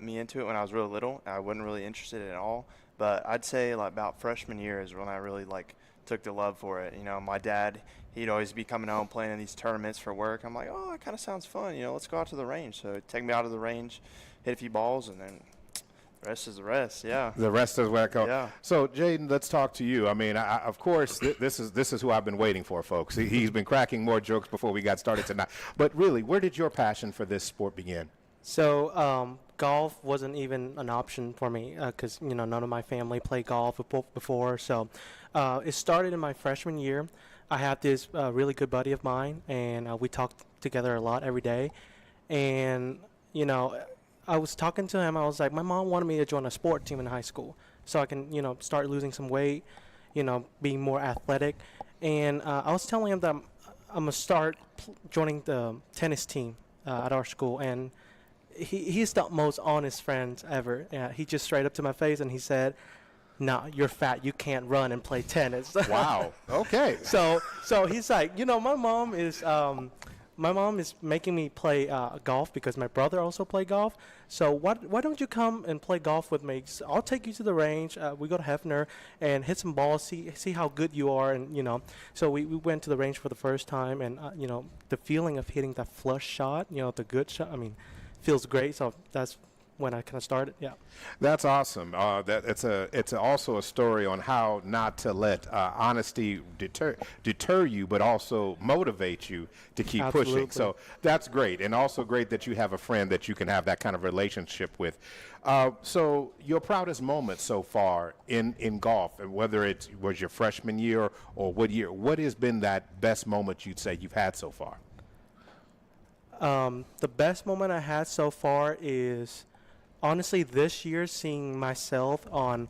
me into it when I was really little. I wasn't really interested at all. But I'd say like about freshman year is when I really like took the love for it. You know, my dad, he'd always be coming home playing in these tournaments for work. I'm like, oh, that kind of sounds fun. You know, let's go out to the range. So he'd take me out of the range, hit a few balls, and then the rest is the rest. Yeah. The rest is where I go. Yeah. So, Jaden, let's talk to you. I mean, of course, this is who I've been waiting for, folks. He's been cracking more jokes before we got started tonight. But really, where did your passion for this sport begin? So golf wasn't even an option for me because none of my family played golf before. So it started in my freshman year. I had this really good buddy of mine, and we talked together a lot every day. And I was talking to him. I was like, my mom wanted me to join a sport team in high school so I can start losing some weight, being more athletic. And I was telling him that I'm gonna start joining the tennis team at our school. And he's the most honest friend ever. He just straight up to my face and he said, "Nah, you're fat. You can't run and play tennis." Wow. Okay. So he's like, my mom is making me play golf because my brother also play golf. So why don't you come and play golf with me? So I'll take you to the range. We go to Hefner and hit some balls, see how good you are, and So we went to the range for the first time, and the feeling of hitting that flush shot, the good shot. I mean, feels great. So that's when I kind of started. Yeah. That's awesome. It's also a story on how not to let honesty deter you, but also motivate you to keep pushing. So that's great, and also great that you have a friend that you can have that kind of relationship with. So your proudest moment so far in golf, and whether it was your freshman year or what year, what has been that best moment you'd say you've had so far? The best moment I had so far is honestly this year, seeing myself on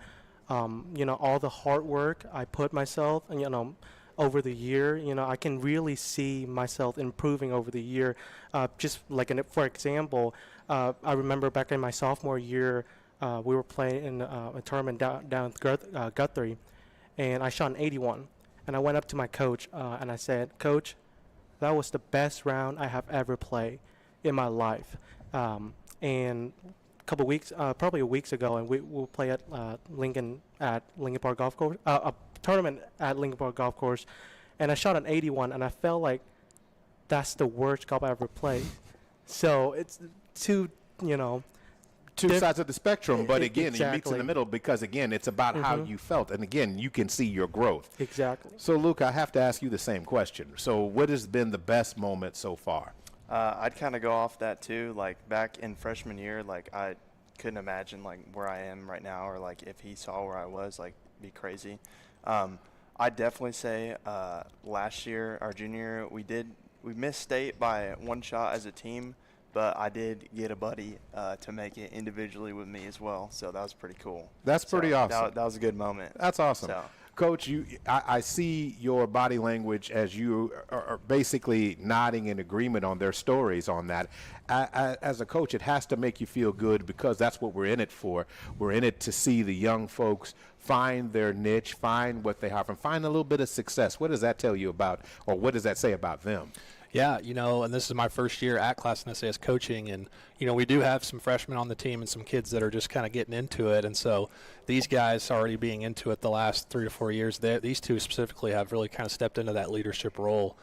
all the hard work I put myself and over the year. I can really see myself improving over the year. Just like for example, I remember back in my sophomore year, we were playing in a tournament down at Guthrie, and I shot an 81. And I went up to my coach and I said, "Coach, that was the best round I have ever played in my life." And couple weeks, probably a weeks ago, and we'll play at Lincoln Park Golf Course, a tournament at Lincoln Park Golf Course, and I shot an 81, and I felt like that's the worst golf I ever played. So it's two sides of the spectrum, but again, exactly. It meets in the middle because again, it's about how you felt, and again, you can see your growth. Exactly. So, Luke, I have to ask you the same question. So, what has been the best moment so far? I'd kind of go off that too. Like back in freshman year, like I couldn't imagine like where I am right now, or like if he saw where I was, like be crazy. I'd definitely say last year, our junior year, we missed state by one shot as a team, but I did get a buddy to make it individually with me as well. So that was pretty cool. That's pretty awesome. That was a good moment. That's awesome. So. Coach, I see your body language as you are basically nodding in agreement on their stories on that. As a coach, it has to make you feel good because that's what we're in it for. We're in it to see the young folks find their niche, find what they have, and find a little bit of success. What does that tell you about, or what does that say about them? Yeah, and this is my first year at Class and SAS coaching, and, we do have some freshmen on the team and some kids that are just kind of getting into it, and so these guys already being into it the last 3 to 4 years, these two specifically have really kind of stepped into that leadership role.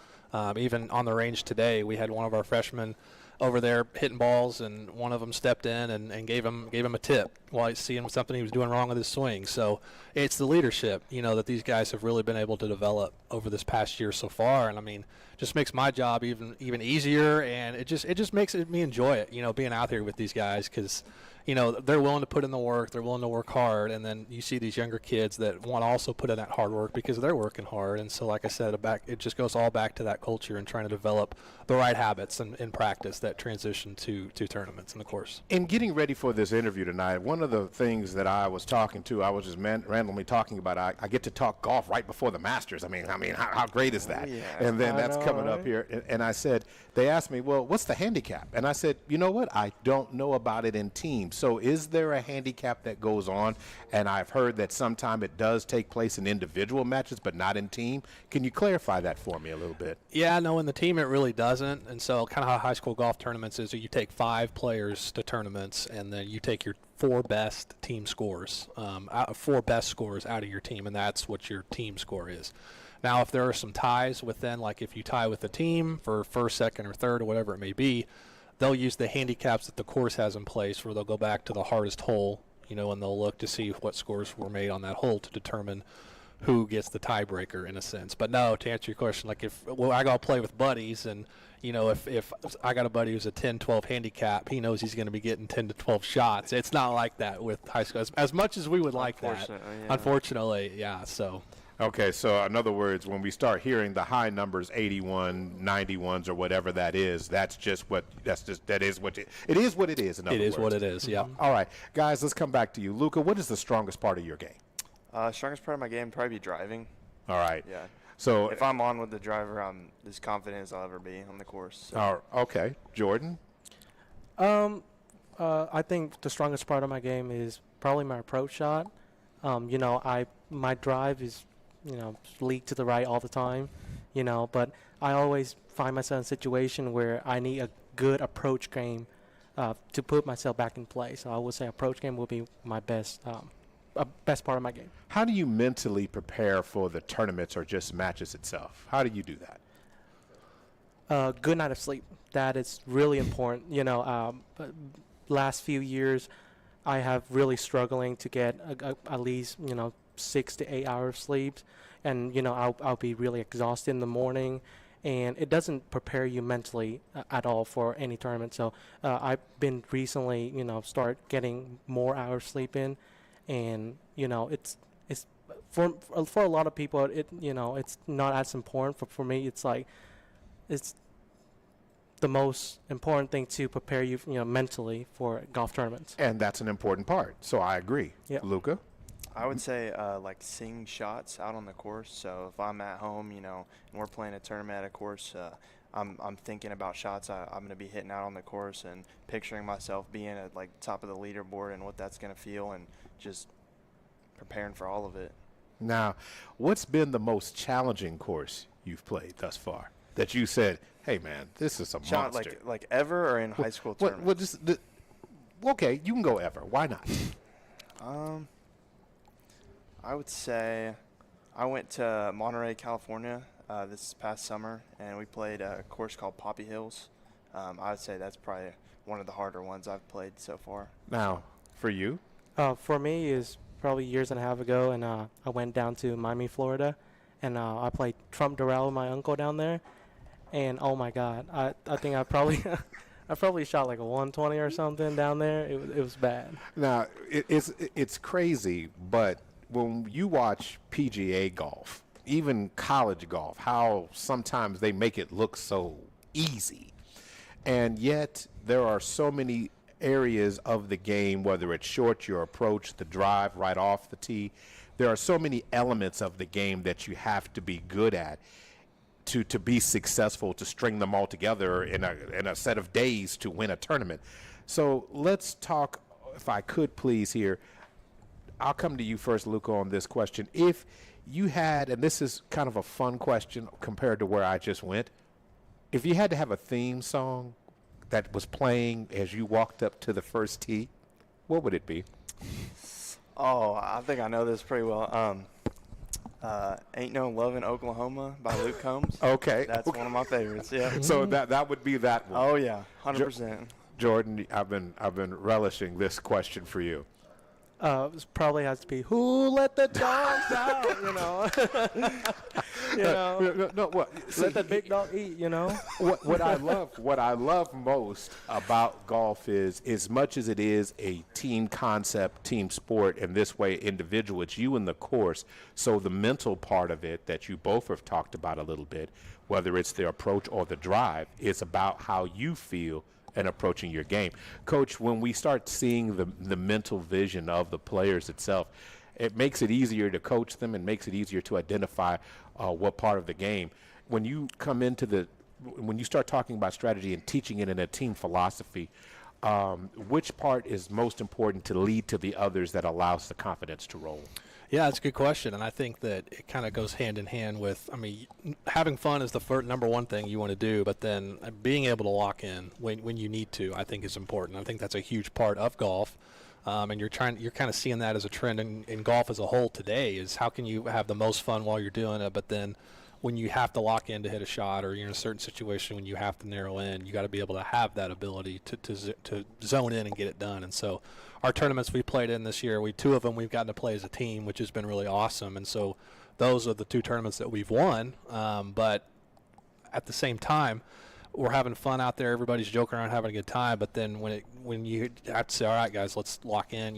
Even on the range today, we had one of our freshmen over there hitting balls, and one of them stepped in and gave him a tip while he's seeing something he was doing wrong with his swing. So it's the leadership, that these guys have really been able to develop over this past year so far. And I mean, just makes my job even easier, and it just makes me enjoy it, being out here with these guys, because they're willing to put in the work, they're willing to work hard, and then you see these younger kids that want to also put in that hard work because they're working hard. And so, like I said, it just goes all back to that culture and trying to develop the right habits in practice that transition to tournaments in the course. In getting ready for this interview tonight, one of the things that I was talking to, I was just randomly talking about, I get to talk golf right before the Masters. I mean, how great is that? Yeah. And then that's coming up here. And I said, they asked me, well, what's the handicap? And I said, you know what? I don't know about it in teams. So is there a handicap that goes on? And I've heard that sometimes it does take place in individual matches, but not in team. Can you clarify that for me a little bit? Yeah, no, in the team it really doesn't. And so kind of how high school golf tournaments is, you take 5 players to tournaments, and then you take your 4 best team scores, 4 best scores out of your team, and that's what your team score is. Now, if there are some ties within, like if you tie with the team for first, second, or third, or whatever it may be, they'll use the handicaps that the course has in place, where they'll go back to the hardest hole, and they'll look to see what scores were made on that hole to determine who gets the tiebreaker in a sense. But no, to answer your question, like I got to play with buddies, and if I got a buddy who's a 10-12 handicap, he knows he's going to be getting 10 to 12 shots. It's not like that with high school, as much as we would like that. Unfortunately, yeah. So. Okay, so in other words, when we start hearing the high numbers, 81, 91s, or whatever that is, it is what it is. In other words, it is what it is. Yeah. All right, guys, let's come back to you, Luca. What is the strongest part of your game? Strongest part of my game probably be driving. All right. Yeah. So if I'm on with the driver, I'm as confident as I'll ever be on the course. So. Okay, Jordan. I think the strongest part of my game is probably my approach shot. My drive is, leak to the right all the time, but I always find myself in a situation where I need a good approach game to put myself back in play. So I would say approach game will be my best part of my game. How do you mentally prepare for the tournaments or just matches itself? How do you do that? Good night of sleep. That is really important. Last few years, I have really struggling to get at least 6 to 8 hours sleep, and I'll be really exhausted in the morning, and it doesn't prepare you mentally at all for any tournament. So I've been recently start getting more hours sleep in, and it's for a lot of people it's not as important. For me, it's like it's the most important thing to prepare you mentally for golf tournaments. And that's an important part. So I agree. Yeah. Luca? I would say like seeing shots out on the course. So if I'm at home, and we're playing a tournament at a course, I'm thinking about shots I'm going to be hitting out on the course and picturing myself being at like top of the leaderboard and what that's going to feel, and just preparing for all of it. Now, what's been the most challenging course you've played thus far that you said, hey, man, this is a monster? Like ever, or in high school tournaments? Okay, you can go ever. Why not? I would say I went to Monterey, California this past summer, and we played a course called Poppy Hills. I would say that's probably one of the harder ones I've played so far. Now, for you? For me, is probably years and a half ago, and I went down to Miami, Florida, and I played Trump Doral with my uncle down there. And oh my God, I think I probably shot like a 120 or something down there. It was bad. Now it's crazy, but when you watch PGA golf, even college golf, how sometimes they make it look so easy, and yet there are so many areas of the game, whether it's short, your approach, the drive right off the tee. There are so many elements of the game that you have to be good at to be successful, to string them all together in a set of days to win a tournament. So let's talk, if I could please here, I'll come to you first, Luca, on this question. If you had, and this is kind of a fun question compared to where I just went, if you had to have a theme song that was playing as you walked up to the first tee, what would it be? Oh, I think I know this pretty well. Ain't No Love in Oklahoma by Luke Combs. Okay. That's one of my favorites, yeah. So that would be that one. Oh, yeah, 100%. Jordan, I've been relishing this question for you. It probably has to be "Who Let the Dogs Out?" Let the big dog eat. What I love most about golf is, as much as it is a team concept, team sport, and this way individual, it's you and the course. So the mental part of it that you both have talked about a little bit, whether it's the approach or the drive, is about how you feel and approaching your game. Coach, when we start seeing the mental vision of the players itself, it makes it easier to coach them and makes it easier to identify what part of the game. When you come into when you start talking about strategy and teaching it in a team philosophy, which part is most important to lead to the others that allows the confidence to roll? Yeah, that's a good question, and I think that it kind of goes hand in hand with, I mean, having fun is the number one thing you want to do, but then being able to lock in when you need to, I think is important. I think that's a huge part of golf, and you're kind of seeing that as a trend in golf as a whole today, is how can you have the most fun while you're doing it, but then when you have to lock in to hit a shot, or you're in a certain situation when you have to narrow in, you got to be able to have that ability to zone in and get it done. And so our tournaments we played in this year, two of them we've gotten to play as a team, which has been really awesome. And so those are the two tournaments that we've won. But at the same time, we're having fun out there. Everybody's joking around, having a good time. But then when you have to say, all right, guys, let's lock in,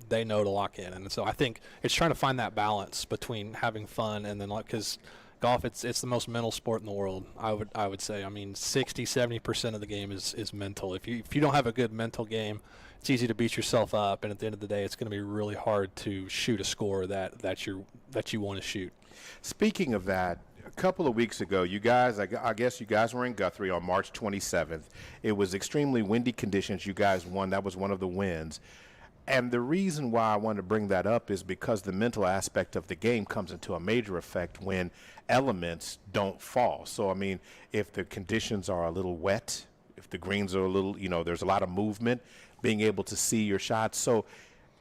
they know to lock in. And so I think it's trying to find that balance between having fun and then, because golf, it's the most mental sport in the world, I would say. I mean, 60-70% of the game is mental. If you don't have a good mental game, it's easy to beat yourself up, and at the end of the day, it's going to be really hard to shoot a score that you want to shoot. Speaking of that, a couple of weeks ago, you guys, I guess you guys were in Guthrie on March 27th. It was extremely windy conditions. You guys won. That was one of the wins. And the reason why I want to bring that up is because the mental aspect of the game comes into a major effect when elements don't fall. So, I mean, if the conditions are a little wet, if the greens are a little, there's a lot of movement, being able to see your shots. So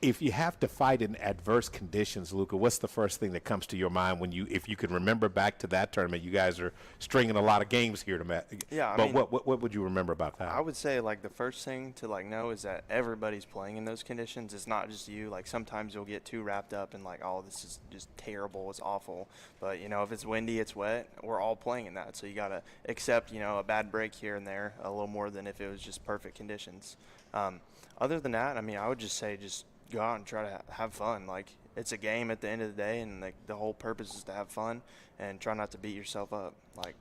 if you have to fight in adverse conditions, Luca, what's the first thing that comes to your mind if you can remember back to that tournament? You guys are stringing a lot of games here Yeah, but what would you remember about that? I would say, like, the first thing to, like, know is that everybody's playing in those conditions. It's not just you. Like, sometimes you'll get too wrapped up in, like, oh, this is just terrible, it's awful. But, if it's windy, it's wet, we're all playing in that. So you got to accept, a bad break here and there a little more than if it was just perfect conditions. Other than that, I mean, I would just say just go out and try to have fun. Like, it's a game at the end of the day, and, like, the whole purpose is to have fun and try not to beat yourself up. Like,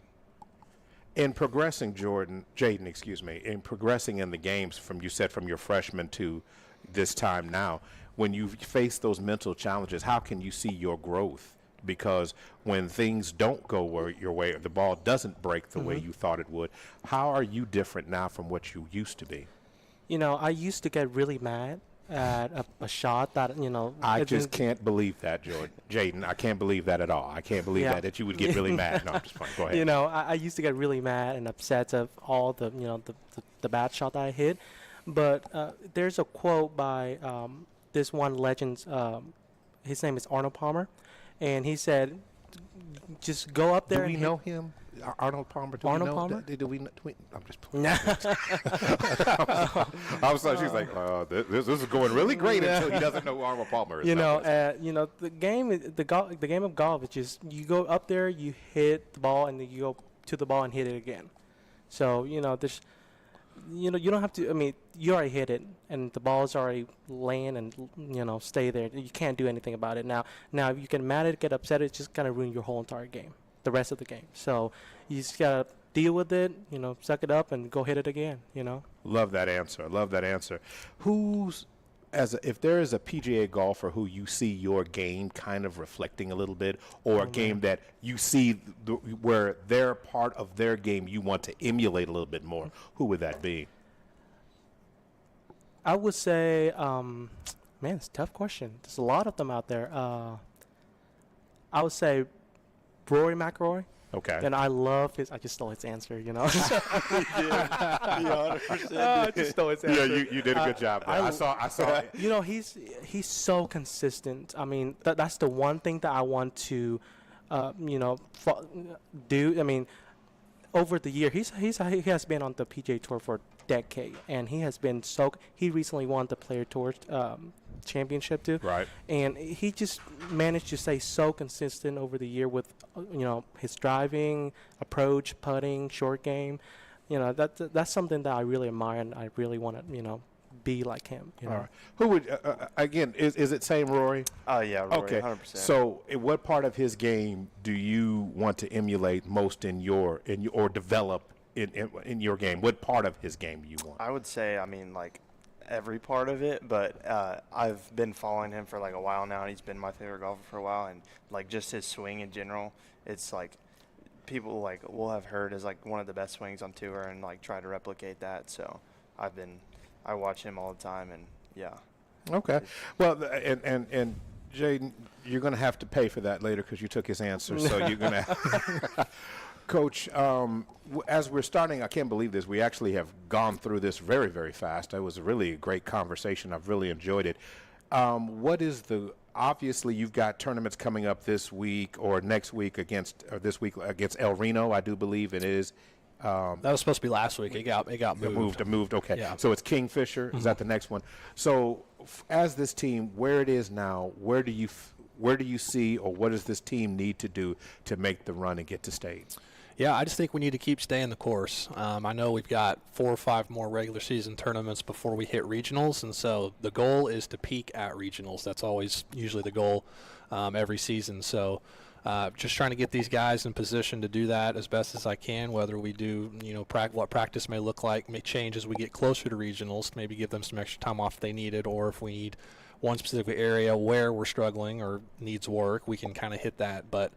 in progressing, Jaden, in progressing in the games from your freshman to this time now, when you face those mental challenges, how can you see your growth? Because when things don't go your way, or the ball doesn't break the way you thought it would, how are you different now from what you used to be? I used to get really mad at a shot that, I just can't believe that, Jaden. I can't believe that at all. I can't believe that you would get really mad. No, I'm just playing. Go ahead. I used to get really mad and upset of all the, the bad shot that I hit. But there's a quote by this one legend. His name is Arnold Palmer. And he said, just go up there. Do we know him? Arnold Palmer. Arnold Palmer? Do we I'm just playing. I was like, she's like, this is going really great until he doesn't know who Arnold Palmer is. The game of golf is just you go up there, you hit the ball, and then you go to the ball and hit it again. So there's. You don't have to. I mean, you already hit it, and the ball's already laying, and stay there. You can't do anything about it now. Now, if you get mad at it, get upset, it's just gonna ruin your whole entire game, the rest of the game. So you just gotta deal with it. Suck it up and go hit it again. Love that answer. If there is a PGA golfer who you see your game kind of reflecting a little bit, or a game that you see where they're part of their game you want to emulate a little bit more, who would that be? I would say, man, it's a tough question. There's a lot of them out there. I would say Rory McIlroy. Okay. And I love his. I just stole his answer. Yeah, 100%. I just stole his answer. Yeah, you did a good job there. I saw it. He's so consistent. I mean, that's the one thing that I want to, do. I mean, over the year, he has been on the PGA Tour for a decade, and he has been He recently won the Player Tour championship too. Right. And he just managed to stay so consistent over the year with, his driving, approach, putting, short game. That's something that I really admire, and I really want to, be like him. All right. Who would again? Is it same Rory? Oh yeah, Rory, okay. 100%. So, what part of his game do you want to emulate most or develop in your game? What part of his game you want? I would say, I mean, like, every part of it, but I've been following him for like a while now, and he's been my favorite golfer for a while, and like just his swing in general, it's like people like will have heard as like one of the best swings on tour and like try to replicate that. So I watch him all the time, and yeah. Okay. Well, and Jaden, you're going to have to pay for that later because you took his answer. So you're going to, Coach. As we're starting, I can't believe this. We actually have gone through this very, very fast. It was really a great conversation. I've really enjoyed it. What is the? Obviously, you've got tournaments coming up this week or next week this week against El Reno. I do believe it is. That was supposed to be last week. It got moved. Moved. Okay. Yeah. So it's Kingfisher. Is that the next one? So as this team, where it is now, where do you see, or what does this team need to do to make the run and get to state? Yeah, I just think we need to keep staying the course. I know we've got 4 or 5 more regular season tournaments before we hit regionals, and so the goal is to peak at regionals. That's always usually the goal every season. So just trying to get these guys in position to do that as best as I can. Whether we do, what practice may look like may change as we get closer to regionals. Maybe give them some extra time off if they need it, or if we need one specific area where we're struggling or needs work, we can kind of hit that. But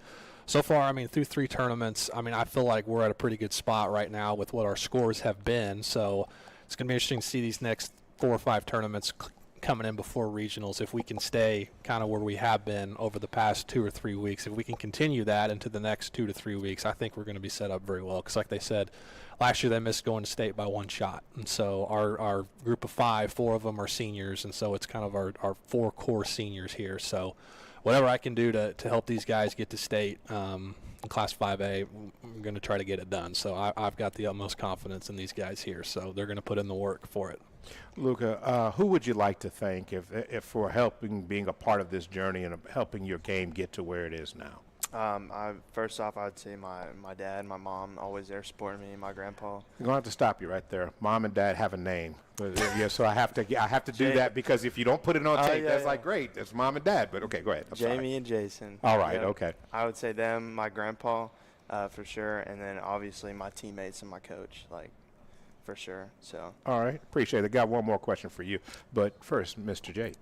so far, through 3 tournaments, I feel like we're at a pretty good spot right now with what our scores have been. So it's going to be interesting to see these next 4 or 5 tournaments coming in before regionals. If we can stay kind of where we have been over the past 2 or 3 weeks, if we can continue that into the next 2 to 3 weeks, I think we're going to be set up very well. Because like they said, last year they missed going to state by 1 shot. And so our group of 5, 4 of them are seniors. And so it's kind of our 4 core seniors here. So whatever I can do to help these guys get to state in Class 5A, I'm going to try to get it done. So I've got the utmost confidence in these guys here. So they're going to put in the work for it. Luca, who would you like to thank if for being a part of this journey and helping your game get to where it is now? First off, I'd say my dad, my mom, always there supporting me, my grandpa. I'm going to have to stop you right there. Mom and dad have a name. Yeah, so I have to do that, because if you don't put it on tape, that's like, great, it's mom and dad. But okay, go ahead. Jamie and Jason. All right, okay. I would say them, my grandpa, for sure, and then obviously my teammates and my coach, for sure. So. All right, appreciate it. I got one more question for you, but first, Mr. J.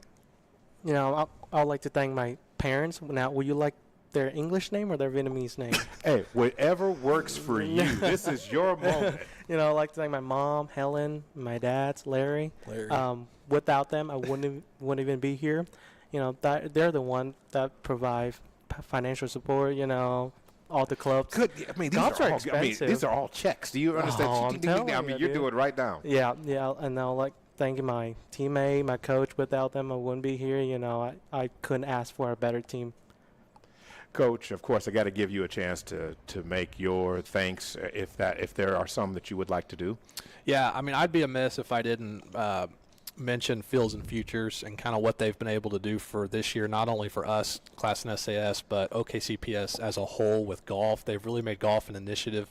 I'd like to thank my parents. Now, would you like their English name or their Vietnamese name? Hey, whatever works for you. This is your moment. I'd like to thank my mom, Helen, my dad, Larry. Without them, I wouldn't even be here. They're the one that provide financial support. All the clubs. Good. These are all checks. Do you understand? I'm telling you, you're doing right now. Yeah. And I'll thanking my teammate, my coach. Without them, I wouldn't be here. I couldn't ask for a better team. Coach, of course, I got to give you a chance to make your thanks, if there are some that you would like to do. Yeah, I'd be amiss if I didn't mention Fields and Futures and kind of what they've been able to do for this year, not only for us, Class and SAS, but OKCPS as a whole with golf. They've really made golf an initiative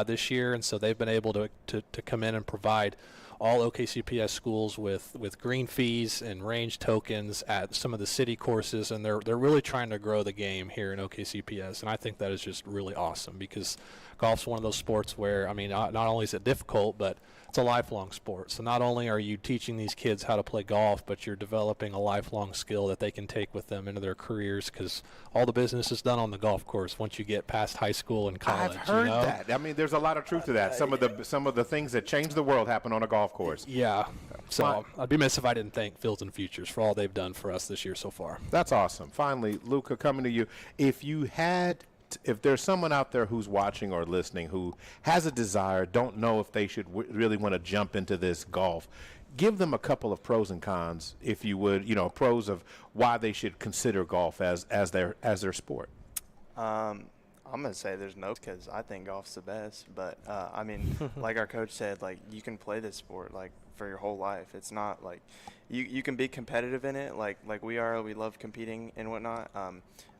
this year, and so they've been able to come in and provide all OKCPS schools with green fees and range tokens at some of the city courses, and they're really trying to grow the game here in OKCPS, and I think that is just really awesome, because golf's one of those sports where, not only is it difficult, but it's a lifelong sport. So not only are you teaching these kids how to play golf, but you're developing a lifelong skill that they can take with them into their careers, because all the business is done on the golf course once you get past high school and college. I've heard that. There's a lot of truth to that. Some of the things that change the world happen on a golf course. Yeah. So I'd be remiss if I didn't thank Fields and Futures for all they've done for us this year so far. That's awesome. Finally, Luca, coming to you. If there's someone out there who's watching or listening who has a desire, don't know if they should really want to jump into this golf, give them a couple of pros and cons, if you would, pros of why they should consider golf as their sport. I'm going to say there's no, because I think golf's the best. But, like our coach said, you can play this sport, for your whole life. It's not, you can be competitive in it, like we are. We love competing and whatnot.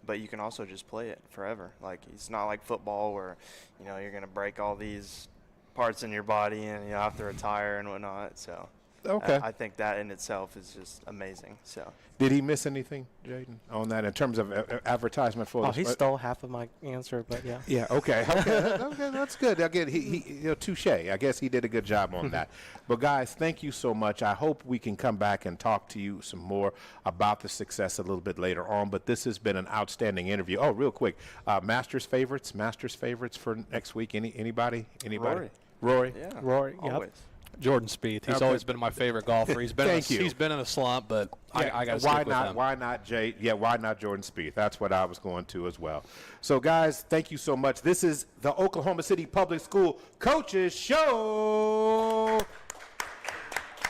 But you can also just play it forever. It's not like football where, you're going to break all these parts in your body and you have to retire and whatnot. So okay. I think that in itself is just amazing. So did he miss anything, Jaden, on that in terms of advertisement for he stole half of my answer, but yeah. Yeah, okay, that's good. Again, he touche. I guess he did a good job on that. But guys, thank you so much. I hope we can come back and talk to you some more about the success a little bit later on. But this has been an outstanding interview. Oh, real quick, Masters favorites for next week. Anybody? Rory. Rory, yep. Always. Jordan Spieth. He's Okay. always been my favorite golfer. He's been Thank you. He's been in a slump, but I got to why stick with not? him. Why not Jay? Yeah, why not Jordan Spieth? That's what I was going to as well. So, guys, thank you so much. This is the Oklahoma City Public School Coaches Show.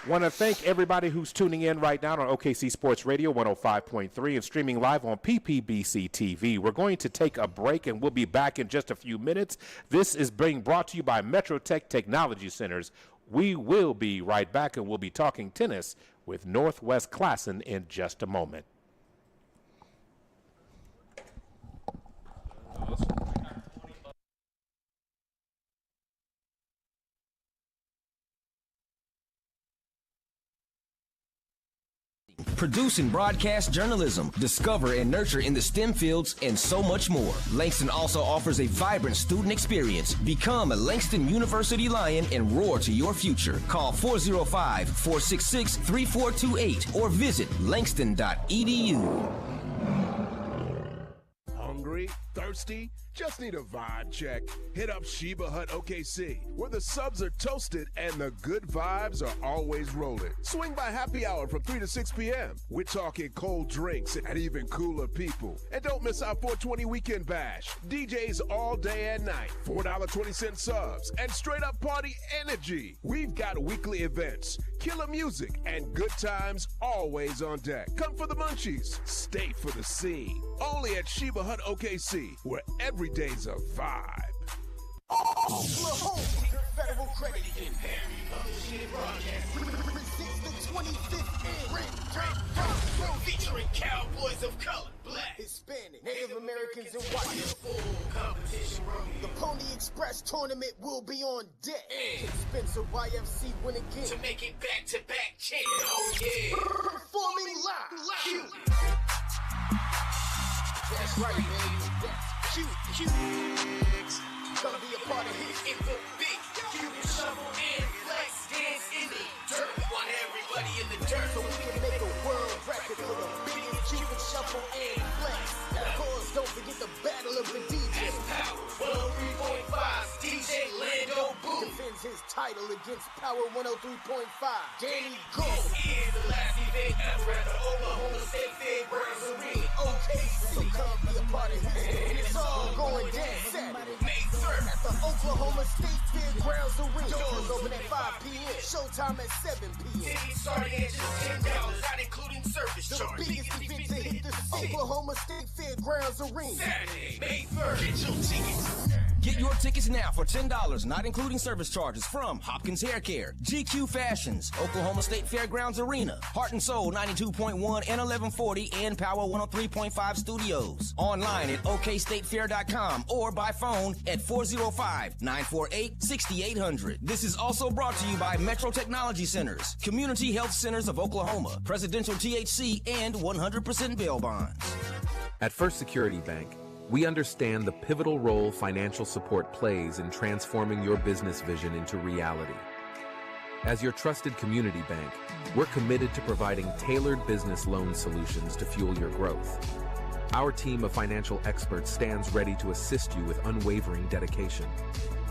Want to thank everybody who's tuning in right now on OKC Sports Radio 105.3 and streaming live on PPBC TV. We're going to take a break, and we'll be back in just a few minutes. This is being brought to you by MetroTech Technology Centers. We will be right back, and we'll be talking tennis with Northwest Classen in just a moment. Produce and broadcast journalism, discover and nurture in the STEM fields, and so much more. Langston also offers a vibrant student experience. Become a Langston University Lion and roar to your future. Call 405-466-3428 or visit langston.edu. Hungry? Thirsty? Just need a vibe check? Hit up Sheba Hut OKC, where the subs are toasted and the good vibes are always rolling. Swing by happy hour from 3 to 6 p.m. We're talking cold drinks and even cooler people. And don't miss our 420 Weekend Bash. DJs all day and night, $4.20 subs, and straight up party energy. We've got weekly events, killer music, and good times always on deck. Come for the munchies. Stay for the scene. Only at Sheba Hut OKC, where every day's a vibe. Oklahoma Federal Credit Union presents the 25th annual featuring cowboys of color, black, Hispanic, Native Americans, and white. The Pony Express tournament will be on deck. Spencer YFC win again to make it back-to-back champ. Oh yeah, performing live. That's right, baby. That's cute. Gonna be a part of his. It will be Cupid Shovel and Flex dance in the dirt. We want everybody in the dirt so we can make a world record for the biggest Cupid Shuffle and Flex. And of course, don't forget the battle of the DJs. Power 103.5 DJ Lando Boo defends his title against Power 103.5 Danny Go. This is the last event ever at the Oklahoma State Fairgrounds Arena. Okay, so come be a part of his. And it's all going down Saturday, May 3rd at the Oklahoma State Fairgrounds Arena. Doors open at 5 p.m. Showtime at 7 p.m. Tickets starting at just $10, not including service charge. The biggest event to hit the Oklahoma State Fairgrounds Arena. Saturday, May 3rd. Get your tickets. Get your tickets now for $10, not including service charges, from Hopkins Hair Care, GQ Fashions, Oklahoma State Fairgrounds Arena, Heart and Soul 92.1 and 1140, and Power 103.5 Studios. Online at okstatefair.com or by phone at 405-948-6800. This is also brought to you by Metro Technology Centers, Community Health Centers of Oklahoma, Presidential THC, and 100% bail bonds. At First Security Bank, we understand the pivotal role financial support plays in transforming your business vision into reality. As your trusted community bank, we're committed to providing tailored business loan solutions to fuel your growth. Our team of financial experts stands ready to assist you with unwavering dedication.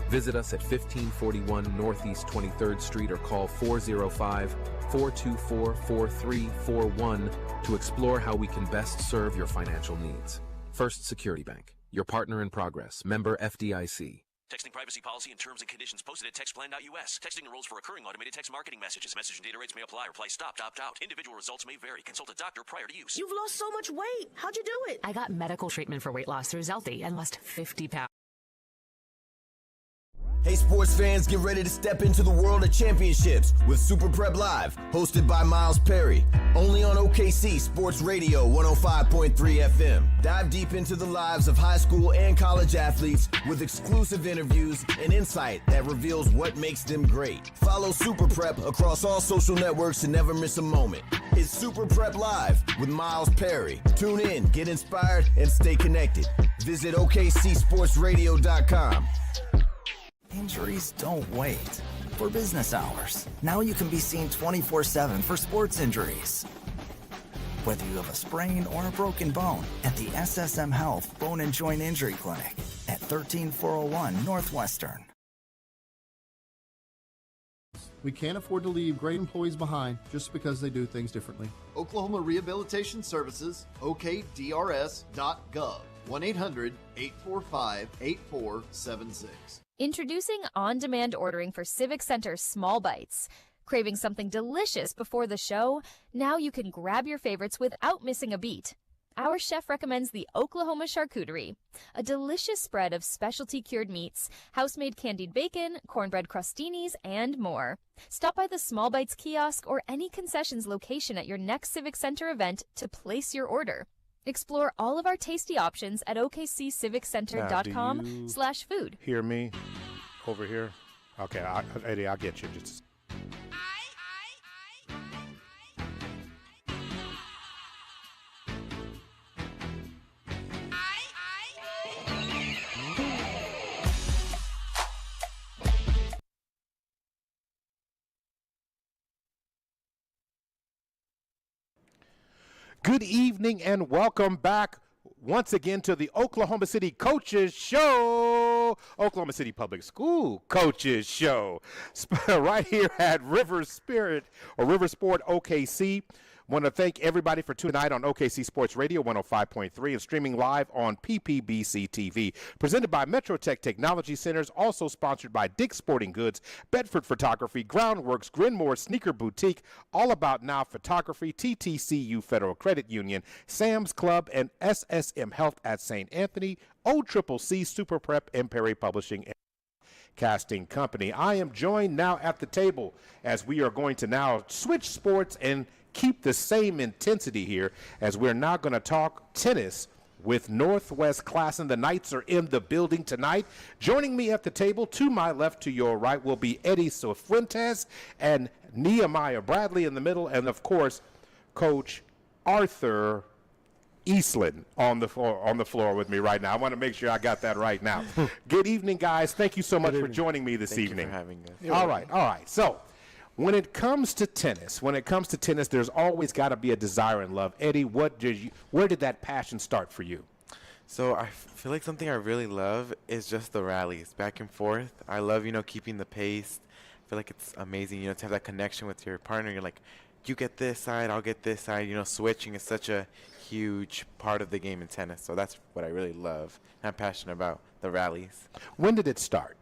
Visit us at 1541 Northeast 23rd Street or call 405-424-4341 to explore how we can best serve your financial needs. First Security Bank, your partner in progress, member FDIC. Texting privacy policy and terms and conditions posted at textplan.us. Texting enrolls for recurring automated text marketing messages. Message and data rates may apply. Reply stop, opt out. Individual results may vary. Consult a doctor prior to use. You've lost so much weight. How'd you do it? I got medical treatment for weight loss through Zelty and lost 50 pounds. Hey sports fans, get ready to step into the world of championships with Super Prep Live, hosted by Miles Perry, only on OKC Sports Radio 105.3 FM. Dive deep into the lives of high school and college athletes with exclusive interviews and insight that reveals what makes them great. Follow Super Prep across all social networks to never miss a moment. It's Super Prep Live with Miles Perry. Tune in, get inspired, and stay connected. Visit OKCSportsRadio.com. Injuries don't wait for business hours. Now you can be seen 24/7 for sports injuries. Whether you have a sprain or a broken bone, at the SSM Health Bone and Joint Injury Clinic at 13401 Northwestern. We can't afford to leave great employees behind just because they do things differently. Oklahoma Rehabilitation Services, okdrs.gov, 1-800-845-8476. Introducing on-demand ordering for Civic Center Small Bites. Craving something delicious before the show? Now you can grab your favorites without missing a beat. Our chef recommends the Oklahoma Charcuterie, a delicious spread of specialty cured meats, house-made candied bacon, cornbread crostinis, and more. Stop by the Small Bites kiosk or any concessions location at your next Civic Center event to place your order. Explore all of our tasty options at okcciviccenter.com/food. Hear me over here? Okay, Eddie, I'll get you. Just. Good evening and welcome back once again to the Oklahoma City Coaches Show, Oklahoma City Public School Coaches Show, right here at River Sport OKC. Want to thank everybody for tuning in on OKC Sports Radio 105.3 and streaming live on PPBC TV. Presented by Metrotech Technology Centers, also sponsored by Dick's Sporting Goods, Bedford Photography, Groundworks, Grinmore Sneaker Boutique, All About Now Photography, TTCU Federal Credit Union, Sam's Club, and SSM Health at St. Anthony, OCCC Super Prep, and Perry Publishing and Casting Company. I am joined now at the table as we are going to now switch sports and keep the same intensity here as we're now going to talk tennis with Northwest Classen. The Knights are in the building tonight. Joining me at the table, to my left, to your right, will be Eddie Cifuentes and Nehemiah Bradley in the middle, and of course, Coach Arthur Eastland on the floor with me right now. I want to make sure I got that right now. Good evening, guys. Thank you so much for joining me this evening. Thank you for having us. All right. So, when it comes to tennis, there's always got to be a desire and love. Eddie, where did that passion start for you? So I feel like something I really love is just the rallies, back and forth. I love, keeping the pace. I feel like it's amazing, to have that connection with your partner. You're like, you get this side, I'll get this side. Switching is such a huge part of the game in tennis. So that's what I really love. I'm passionate about the rallies. When did it start?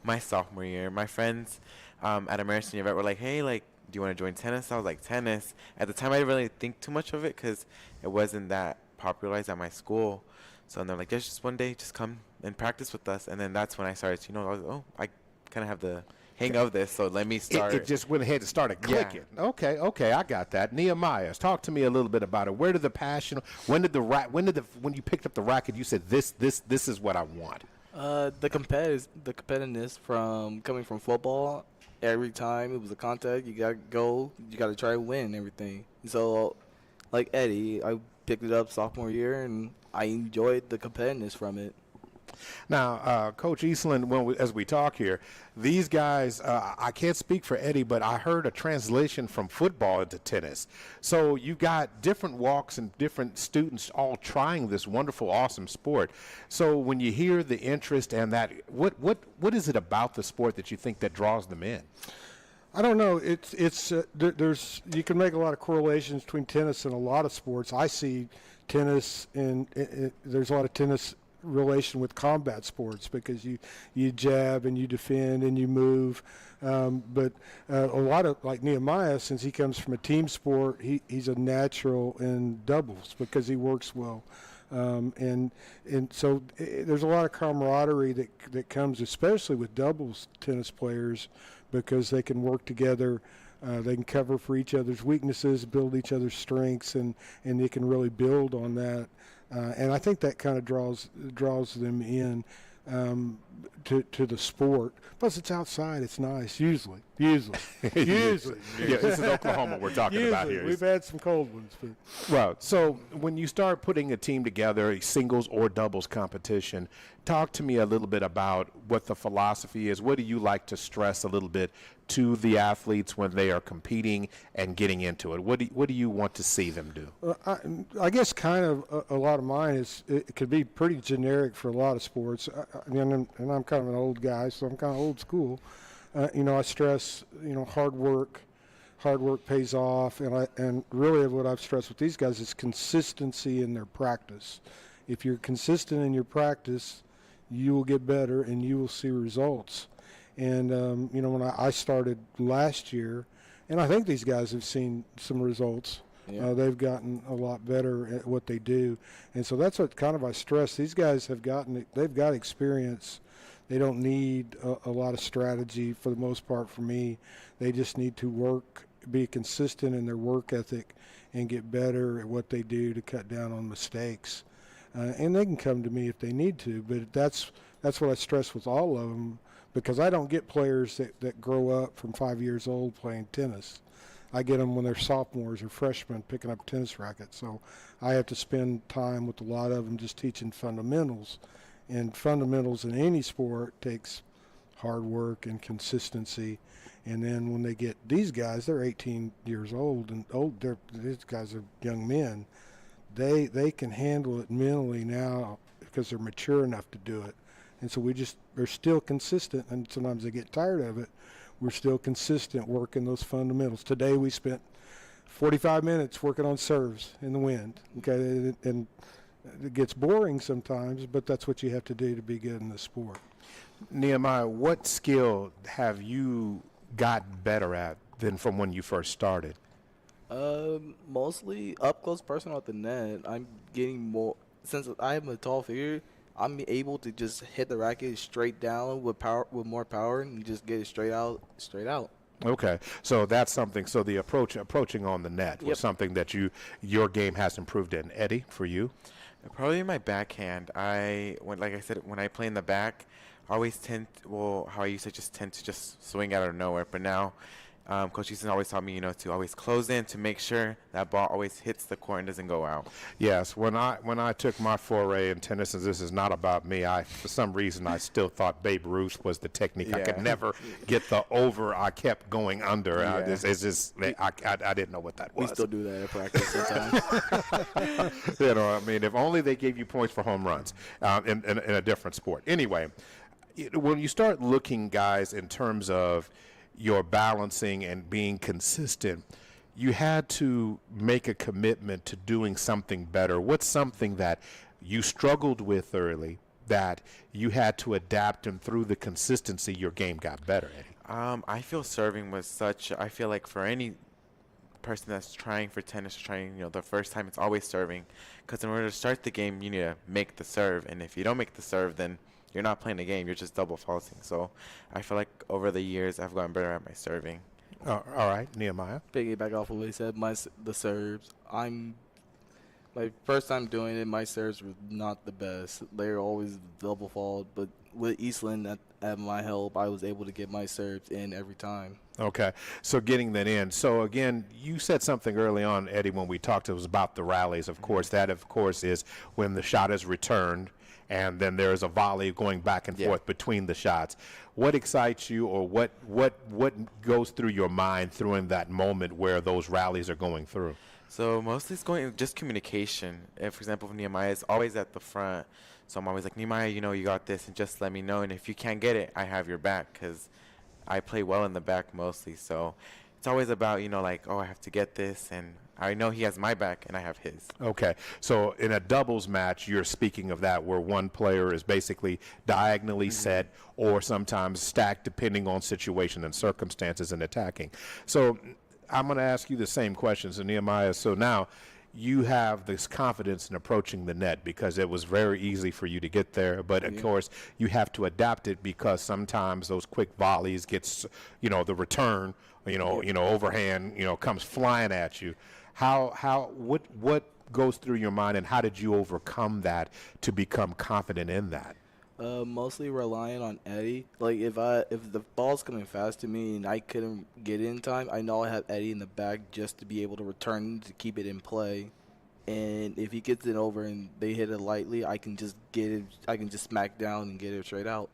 My sophomore year. My friends at American Event were like, hey, do you want to join tennis? I was like, tennis. At the time, I didn't really think too much of it because it wasn't that popularized at my school. So they're like, just one day, just come and practice with us. And then that's when I started, I was like, I kind of have the hang of this, so let me start. It just went ahead and started clicking. Yeah. Okay, I got that. Nehemiah, talk to me a little bit about it. Where did the passion, when you picked up the racket, you said, this is what I want? The competitiveness coming from football. Every time it was a contact, you gotta go, you gotta try to win and everything. So, like Eddie, I picked it up sophomore year, and I enjoyed the competitiveness from it. Now, Coach Eastland, as we talk here, these guys, I can't speak for Eddie, but I heard a translation from football into tennis. So you got different walks and different students all trying this wonderful, awesome sport. So when you hear the interest and that, what is it about the sport that you think that draws them in? I don't know. There's you can make a lot of correlations between tennis and a lot of sports. I see tennis and there's a lot of tennis relation with combat sports because you jab and you defend and you move, but a lot of, like Nehemiah, since he comes from a team sport, he's a natural in doubles because he works well, and so there's a lot of camaraderie that comes especially with doubles tennis players because they can work together. They can cover for each other's weaknesses, build each other's strengths, and they can really build on that. And I think that kind of draws them in to the sport. Plus, it's outside. It's nice. Usually. Yeah, this is Oklahoma we're talking about here. We've had some cold ones. But. Well, so when you start putting a team together, a singles or doubles competition, talk to me a little bit about what the philosophy is. What do you like to stress a little bit to the athletes when they are competing and getting into it? What do you want to see them do? I guess kind of a lot of mine is it could be pretty generic for a lot of sports. And I'm kind of an old guy, so I'm kind of old school. I stress, hard work. Hard work pays off, and really what I've stressed with these guys is consistency in their practice. If you're consistent in your practice, you will get better and you will see results. And when I started last year, and I think these guys have seen some results. Yeah. They've gotten a lot better at what they do, and so that's what kind of I stress. These guys they've got experience. They don't need a lot of strategy for the most part from me. They just need to work, be consistent in their work ethic, and get better at what they do to cut down on mistakes. And they can come to me if they need to, but that's what I stress with all of them, because I don't get players that grow up from 5 years old playing tennis. I get them when they're sophomores or freshmen picking up tennis rackets. So I have to spend time with a lot of them just teaching fundamentals. And fundamentals in any sport takes hard work and consistency. And then when they get these guys, they're 18 years old, and these guys are young men. They can handle it mentally now because they're mature enough to do it. And so they're still consistent, and sometimes they get tired of it. We're still consistent working those fundamentals. Today we spent 45 minutes working on serves in the wind. Okay, and it gets boring sometimes, but that's what you have to do to be good in the sport. Nehemiah, what skill have you got better at than from when you first started? Mostly up close personal at the net. I'm getting more, since I am a tall figure, I'm able to just hit the racket straight down with more power, and just get it straight out. Okay, so that's something. So the approaching on the net was something that your game has improved in. Eddie, for you? Probably my backhand. Like I said, when I play in the back, I always tend to just swing out of nowhere. But now, Coach Easton always taught me, to always close in to make sure that ball always hits the court and doesn't go out. Yes, when I took my foray in tennis, and this is not about me, for some reason I still thought Babe Ruth was the technique. Yeah. I could never get the over. I kept going under. Yeah. I didn't know what that was. We still do that at practice sometimes. If only they gave you points for home runs in a different sport. Anyway, when you start looking, guys, in terms of your balancing and being consistent, you had to make a commitment to doing something better. What's something that you struggled with early that you had to adapt, and through the consistency your game got better, Eddie? I feel serving was I feel like for any person that's trying for tennis, the first time, it's always serving, because in order to start the game you need to make the serve, and if you don't make the serve, then you're not playing the game. You're just double faulting. So I feel like over the years I've gotten better at my serving. All right, Nehemiah. Piggyback off of what he said, the serves. My first time doing it, my serves were not the best. They were always double fault. But with Eastland at my help, I was able to get my serves in every time. Okay, so getting that in. So again, you said something early on, Eddie, when we talked. It was about the rallies. Of course, that of course is when the shot is returned, and then there's a volley going back and forth between the shots. What excites you, or what goes through your mind during that moment where those rallies are going through? So mostly it's just communication. For example, Nehemiah is always at the front, so I'm always like, Nehemiah, you got this, and just let me know. And if you can't get it, I have your back, because I play well in the back mostly. So it's always about, I have to get this, and I know he has my back and I have his. Okay, so in a doubles match, you're speaking of that, where one player is basically diagonally set or sometimes stacked depending on situation and circumstances in attacking. So I'm going to ask you the same questions, Nehemiah. So now you have this confidence in approaching the net because it was very easy for you to get there, but of course you have to adapt it because sometimes those quick volleys gets, the return, overhand, comes flying at you. What goes through your mind, and how did you overcome that to become confident in that? Mostly relying on Eddie. Like if the ball's coming fast to me and I couldn't get it in time, I know I have Eddie in the back just to be able to return to keep it in play. And if he gets it over and they hit it lightly, I can just get it. I can just smack down and get it straight out.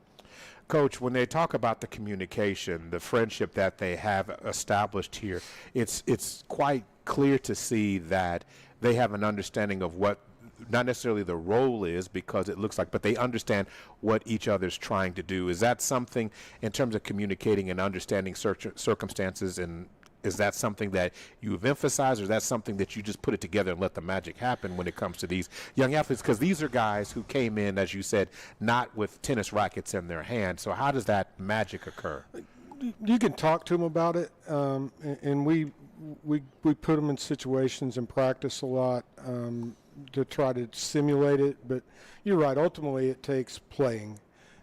Coach, when they talk about the communication, the friendship that they have established here, it's quite clear to see that they have an understanding of what not necessarily the role is, because it looks like, but they understand what each other's trying to do. Is that something in terms of communicating and understanding circumstances, and is that something that you've emphasized, or is that something that you just put it together and let the magic happen when it comes to these young athletes? Because these are guys who came in, as you said, not with tennis rackets in their hand. So how does that magic occur? You can talk to them about it, and we put them in situations and practice a lot to try to simulate it. But you're right. Ultimately, it takes playing,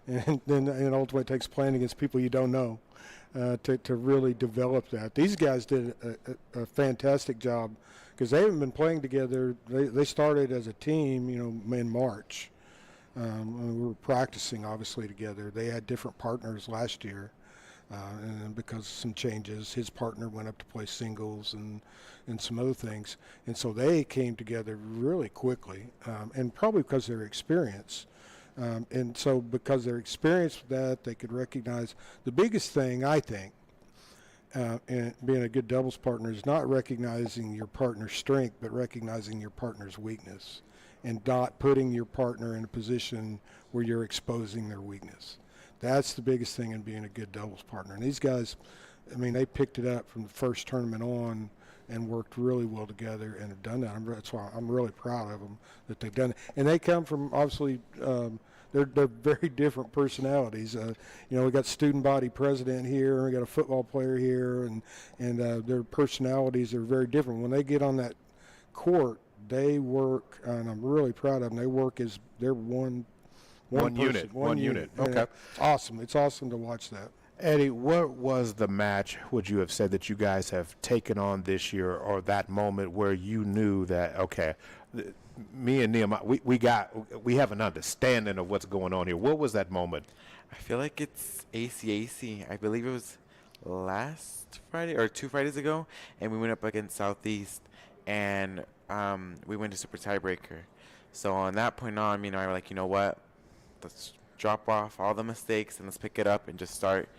and ultimately it takes playing against people you don't know to really develop that. These guys did a fantastic job because they haven't been playing together. They started as a team, in March. We were practicing obviously together. They had different partners last year. And then because of some changes, his partner went up to play singles and some other things. And so they came together really quickly, and probably because of their experience. And so because their experience with that, they could recognize the biggest thing, I think, in being a good doubles partner is not recognizing your partner's strength, but recognizing your partner's weakness and not putting your partner in a position where you're exposing their weakness. That's the biggest thing in being a good doubles partner. And these guys, they picked it up from the first tournament on and worked really well together and have done that. That's why I'm really proud of them that they've done it. And they come from, obviously, they're very different personalities. We got student body president here, we got a football player here, and their personalities are very different. When they get on that court, they work, and I'm really proud of them. They work as they're one unit. Okay. Awesome. It's awesome to watch that. Eddie, what was the match, would you have said, that you guys have taken on this year, or that moment where you knew that, okay, me and Nehemiah, we have an understanding of what's going on here? What was that moment? I feel like it's ACAC. I believe it was last Friday or 2 Fridays ago, and we went up against Southeast, and we went to super tiebreaker. So on that point on, I were like, you know what? Let's drop off all the mistakes and let's pick it up and just start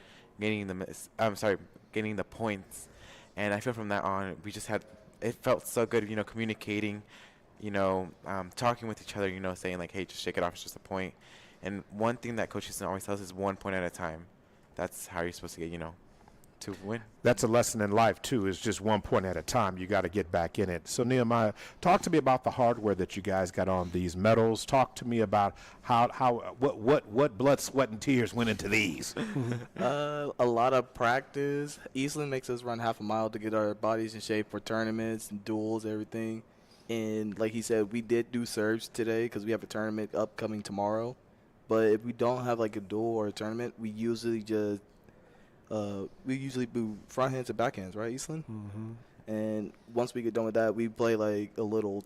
getting the points. And I feel from that on, it felt so good, communicating, talking with each other, saying like, hey, just shake it off, it's just a point. And one thing that Coach Houston always tells us is 1 point at a time. That's how you're supposed to get, to win. That's a lesson in life too, is just 1 point at a time. You got to get back in it. So Nehemiah, talk to me about the hardware that you guys got on these medals. Talk to me about what blood, sweat, and tears went into these. A lot of practice. Eastland makes us run half a mile to get our bodies in shape for tournaments and duels, everything. And like he said, we did do serves today because we have a tournament upcoming tomorrow. But if we don't have like a duel or a tournament, we usually just do front hands and back hands, right, Eastland? Mm-hmm. And once we get done with that, we play like a little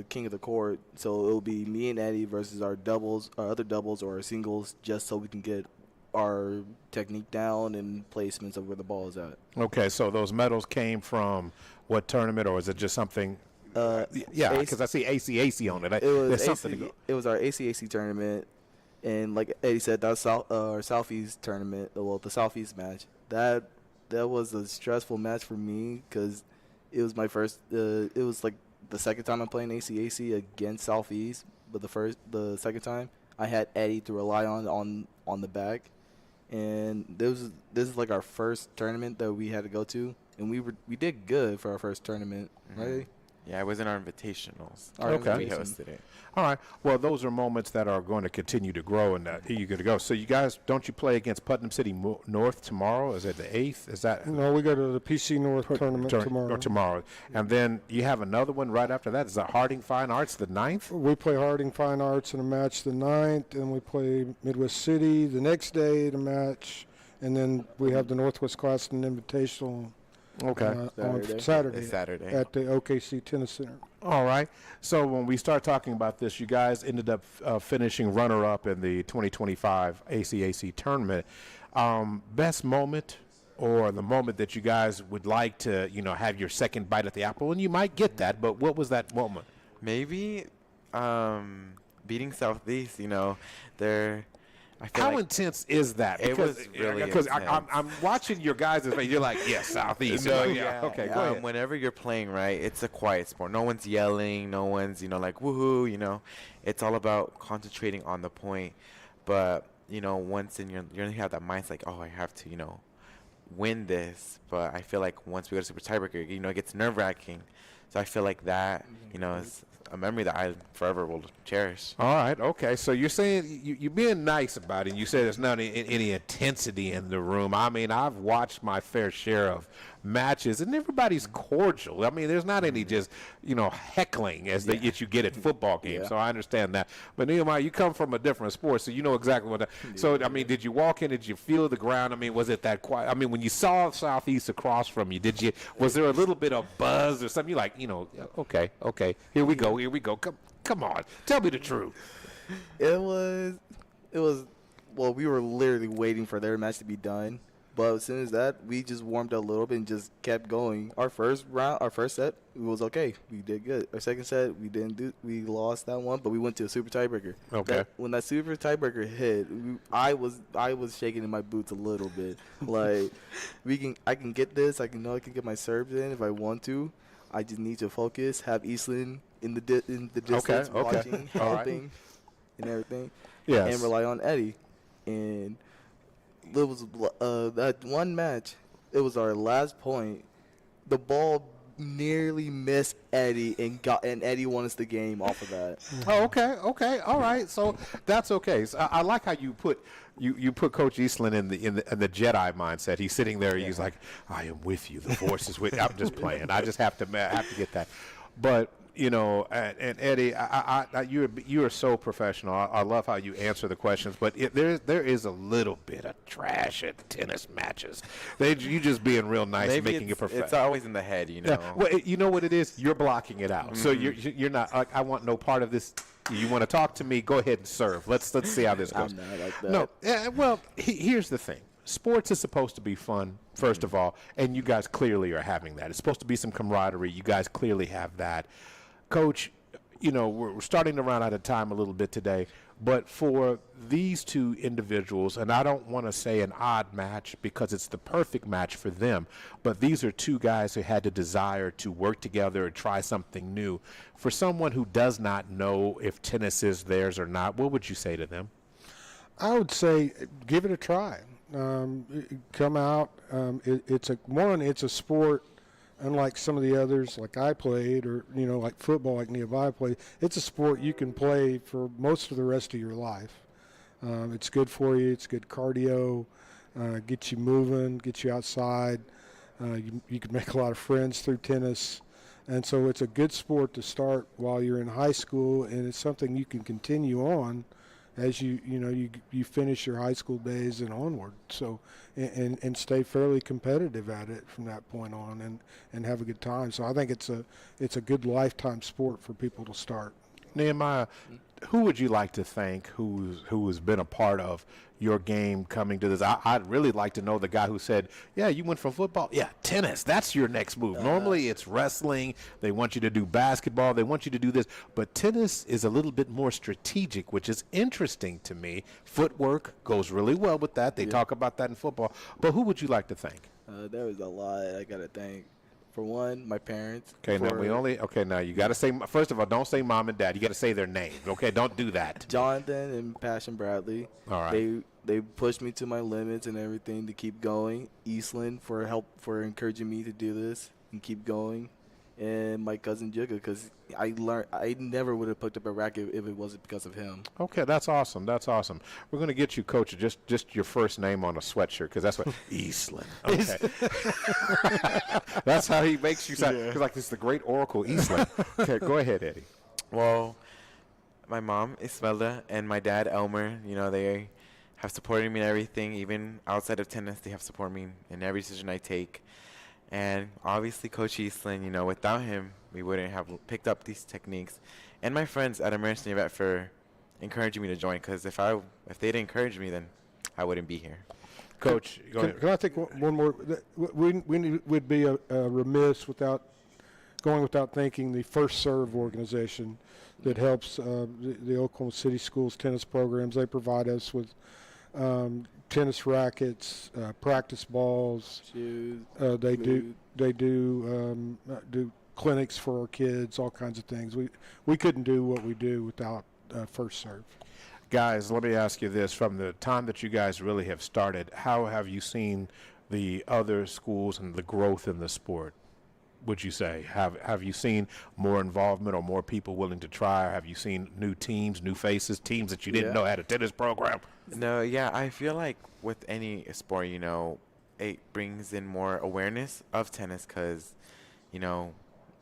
king of the court. So it'll be me and Eddie versus our other doubles or our singles, just so we can get our technique down and placements of where the ball is at. Okay, so those medals came from what tournament, or is it just something? Yeah, because I see ACAC on it. It was our ACAC tournament. And like Eddie said, that was our Southeast tournament, the Southeast match. That was a stressful match for me because it was my first. It was like the second time I'm playing ACAC against Southeast, but the second time I had Eddie to rely on the back, and this is like our first tournament that we had to go to, and we did good for our first tournament, right? Yeah, it was in our invitationals. Okay. We hosted it. All right. Well, those are moments that are going to continue to grow, and you're going to go. So you guys, don't you play against Putnam City North tomorrow? Is it the 8th? Is that? No, we go to the PC North tournament tomorrow. Or tomorrow. And then you have another one right after that. Is that Harding Fine Arts the 9th? We play Harding Fine Arts in a match the 9th, and we play Midwest City the next day in a match, and then we have the Northwest Classic Invitational. Okay. On Saturday at the OKC Tennis Center. All right. So when we start talking about this, you guys ended up finishing runner-up in the 2025 ACAC tournament. Best moment, or the moment that you guys would like to, have your second bite at the apple, and you might get that, but what was that moment? Maybe beating Southeast. They're I feel How like intense is that? It was really because intense. I'm watching your guys' face. You're like, yeah, Southeast. No, Like, yeah. Okay, go ahead. Whenever you're playing, right, it's a quiet sport. No one's yelling. No one's, like, woohoo, It's all about concentrating on the point. But, once you have that mindset, like, oh, I have to, win this. But I feel like once we go to super tiebreaker, it gets nerve-wracking. So I feel like that, is a memory that I forever will cherish. All right, okay. So you're saying you're being nice about it. And you said there's not any intensity in the room. I mean, I've watched my fair share of matches, and everybody's cordial. I mean, there's not any just heckling as you get at football games. Yeah. So I understand that. But Nehemiah, you come from a different sport, so you know exactly what. So I mean, did you walk in? Did you feel the ground? I mean, was it that quiet? I mean, when you saw Southeast across from you, was there a little bit of buzz or something? You like, okay, here we go. Come on, tell me the truth. It was. Well, we were literally waiting for their match to be done. But as soon as that, we just warmed up a little bit and just kept going. Our first set, it was okay. We did good. Our second set, we lost that one, but we went to a super tiebreaker. Okay. When that super tiebreaker hit, I was shaking in my boots a little bit. Like, I can get this. I can get my serves in if I want to. I just need to focus, have Eastland in the distance, watching, helping, and everything. Yes. And rely on Eddie. And there was that one match. It was our last point. The ball nearly missed Eddie, and Eddie won us the game off of that. Oh, okay, all right. So that's okay. So I like how you put Coach Eastland in the Jedi mindset. He's sitting there. He's like, I am with you. The Force is with you. I'm just playing. I just have to get that. But and Eddie, you are so professional. I love how you answer the questions. But there is a little bit of trash at tennis matches. You just being real nice, Maybe making it professional. It's always in the head, Yeah. Well, you know what it is? You're blocking it out. Mm-hmm. So you're not like, I want no part of this. You want to talk to me? Go ahead and serve. Let's see how this goes. I'm not like that. No. Well, here's the thing. Sports is supposed to be fun, first of all, and you guys clearly are having that. It's supposed to be some camaraderie. You guys clearly have that. Coach, we're starting to run out of time a little bit today, but for these two individuals, and I don't want to say an odd match because it's the perfect match for them, but these are two guys who had the desire to work together and try something new. For someone who does not know if tennis is theirs or not, what would you say to them? I would say give it a try. Come out. It's a sport. Unlike some of the others, like I played, or like football, like Nehemiah played, it's a sport you can play for most of the rest of your life. It's good for you. It's good cardio. Gets you moving, gets you outside. You can make a lot of friends through tennis, and so it's a good sport to start while you're in high school, and it's something you can continue on as you finish your high school days and onward. So and stay fairly competitive at it from that point on, and have a good time. So I think it's a good lifetime sport for people to start. Nehemiah, who would you like to thank who has been a part of your game coming to this? I'd really like to know the guy who said, yeah, you went from football. Yeah, tennis, that's your next move. Normally it's wrestling. They want you to do basketball. They want you to do this. But tennis is a little bit more strategic, which is interesting to me. Footwork goes really well with that. They talk about that in football. But who would you like to thank? There was a lot I got to thank. For one, my parents. Okay, now you got to say, first of all, don't say mom and dad. You got to say their names, okay? Don't do that. Jonathan and Passion Bradley. All right. They pushed me to my limits and everything to keep going. Eastland for encouraging me to do this and keep going. And my cousin Jigga, because I never would have picked up a racket if it wasn't because of him. Okay, that's awesome. That's awesome. We're going to get you, Coach, just your first name on a sweatshirt, because that's what Eastland. Okay. That's how he makes you sound. Because like this is the great Oracle Eastland. Okay, go ahead, Eddie. Well, my mom, Ismelda, and my dad, Elmer, they have supported me in everything. Even outside of tennis, they have supported me in every decision I take. And obviously, Coach Eastland, without him, we wouldn't have picked up these techniques. And my friends at American Yvette for encouraging me to join, because if they didn't encourage me, then I wouldn't be here. Coach, go ahead. Can I think one more? We would be remiss without thanking the First Serve organization that helps the Oklahoma City Schools tennis programs. They provide us with tennis rackets, practice balls. Shoes. They do clinics for our kids, all kinds of things. We couldn't do what we do without First Serve. Guys, let me ask you this. From the time that you guys really have started, how have you seen the other schools and the growth in the sport? Would you say? Have you seen more involvement or more people willing to try? Or have you seen new teams, new faces, teams that you didn't know had a tennis program? No, yeah, I feel like with any sport, you know, it brings in more awareness of tennis because, you know,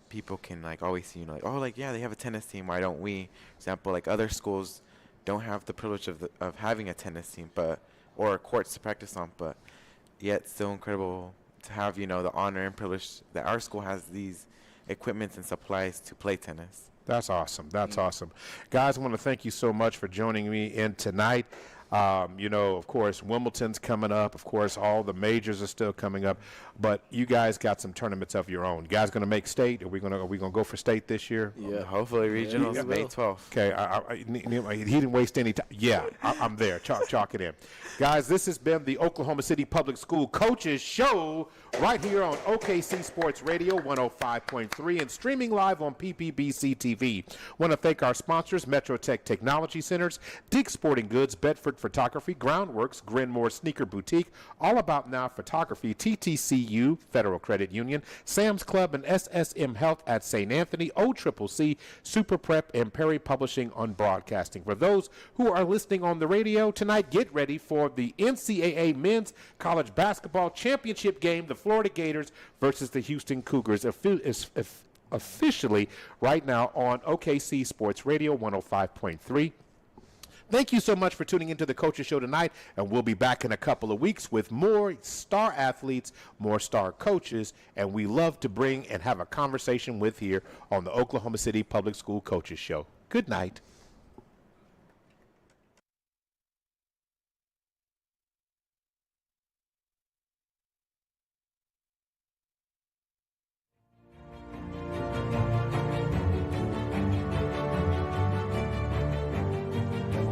people can like always see, you know, like, oh, like, yeah, they have a tennis team. Why don't we? For example, like other schools don't have the privilege of having a tennis team, or courts to practice on, but yet still incredible to have, you know, the honor and privilege that our school has these equipments and supplies to play tennis. That's awesome. That's awesome. Guys, I want to thank you so much for joining me in tonight. You know, of course, Wimbledon's coming up. Of course, all the majors are still coming up. But you guys got some tournaments of your own. You guys going to make state? Are we gonna go for state this year? Yeah, hopefully regionals May 12th. Okay, he didn't waste any time. Yeah, I'm there. Chalk it in. Guys, this has been the Oklahoma City Public School Coaches Show right here on OKC Sports Radio 105.3 and streaming live on PPBC TV. Want to thank our sponsors, Metro Tech Technology Centers, Dig Sporting Goods, Bedford Photography, Groundworks, Grenmore Sneaker Boutique, All About Now Photography, TTCU, Federal Credit Union, Sam's Club, and SSM Health at St. Anthony, OCCC, Super Prep, and Perry Publishing on Broadcasting. For those who are listening on the radio tonight, get ready for the NCAA Men's College Basketball Championship game, the Florida Gators versus the Houston Cougars, officially right now on OKC Sports Radio 105.3. Thank you so much for tuning into the Coaches Show tonight, and we'll be back in a couple of weeks with more star athletes, more star coaches, and we love to bring and have a conversation with here on the Oklahoma City Public School Coaches Show. Good night.